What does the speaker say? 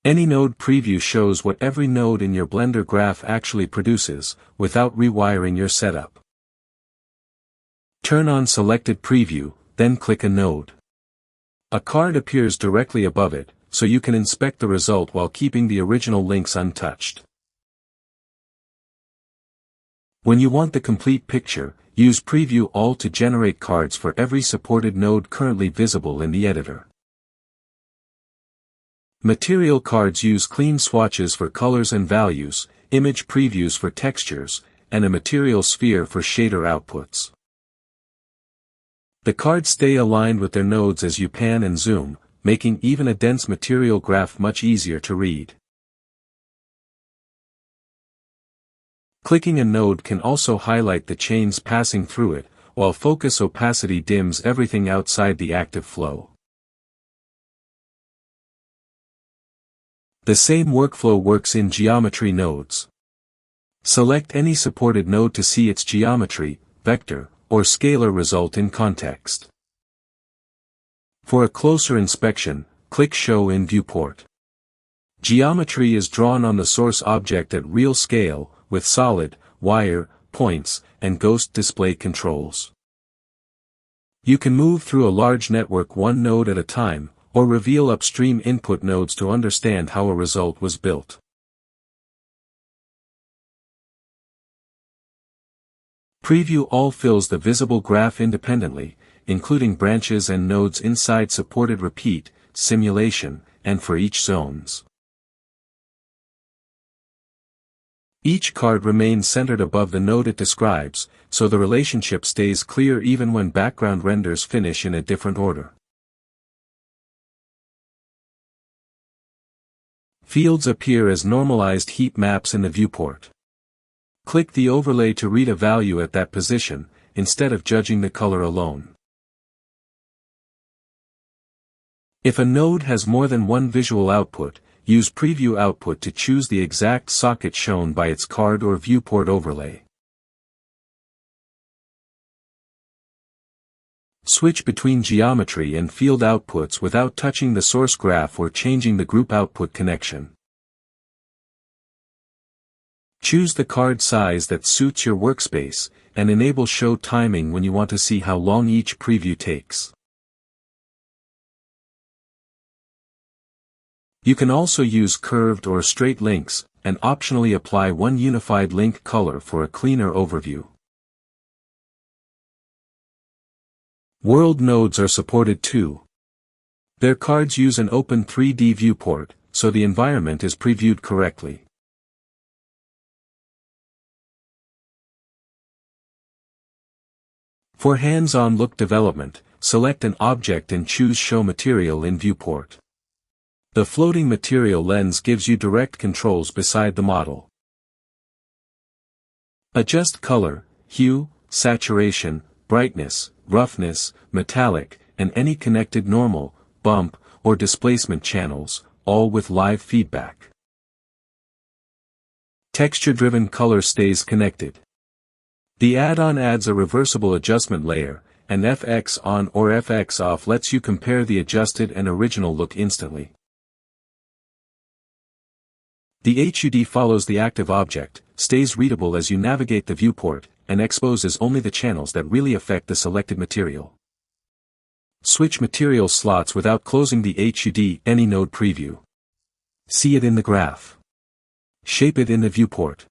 AnyNode Preview shows what every node in your Blender graph actually produces, without rewiring your setup. Turn on selected preview, then click a node. A card appears directly above it, so you can inspect the result while keeping the original links untouched. When you want the complete picture, use Preview All to generate cards for every supported node currently visible in the editor. Material cards use clean swatches for colors and values, image previews for textures, and a material sphere for shader outputs. The cards stay aligned with their nodes as you pan and zoom, making even a dense material graph much easier to read. Clicking a node can also highlight the chains passing through it, while Focus Opacity dims everything outside the active flow. The same workflow works in geometry nodes. Select any supported node to see its geometry, vector, or scalar result in context. For a closer inspection, click Show in Viewport. Geometry is drawn on the source object at real scale, with solid, wire, points, and ghost display controls. You can move through a large network one node at a time, or reveal upstream input nodes to understand how a result was built. Preview All fills the visible graph independently, including branches and nodes inside supported repeat, simulation, and for each zones. Each card remains centered above the node it describes, so the relationship stays clear even when background renders finish in a different order. Fields appear as normalized heat maps in the viewport. Click the overlay to read a value at that position, instead of judging the color alone. If a node has more than one visual output, use Preview Output to choose the exact socket shown by its card or viewport overlay. Switch between geometry and field outputs without touching the source graph or changing the group output connection. Choose the card size that suits your workspace, and enable show timing when you want to see how long each preview takes. You can also use curved or straight links, and optionally apply one unified link color for a cleaner overview. World nodes are supported too. Their cards use an open 3D viewport, so the environment is previewed correctly. For hands-on look development, select an object and choose Show Material in Viewport. The floating material lens gives you direct controls beside the model. Adjust color, hue, saturation, brightness, roughness, metallic, and any connected normal, bump, or displacement channels, all with live feedback. Texture-driven color stays connected. The add-on adds a reversible adjustment layer, and FX on or FX off lets you compare the adjusted and original look instantly. The HUD follows the active object, stays readable as you navigate the viewport, and exposes only the channels that really affect the selected material. Switch material slots without closing the HUD AnyNode Preview. See it in the graph. Shape it in the viewport.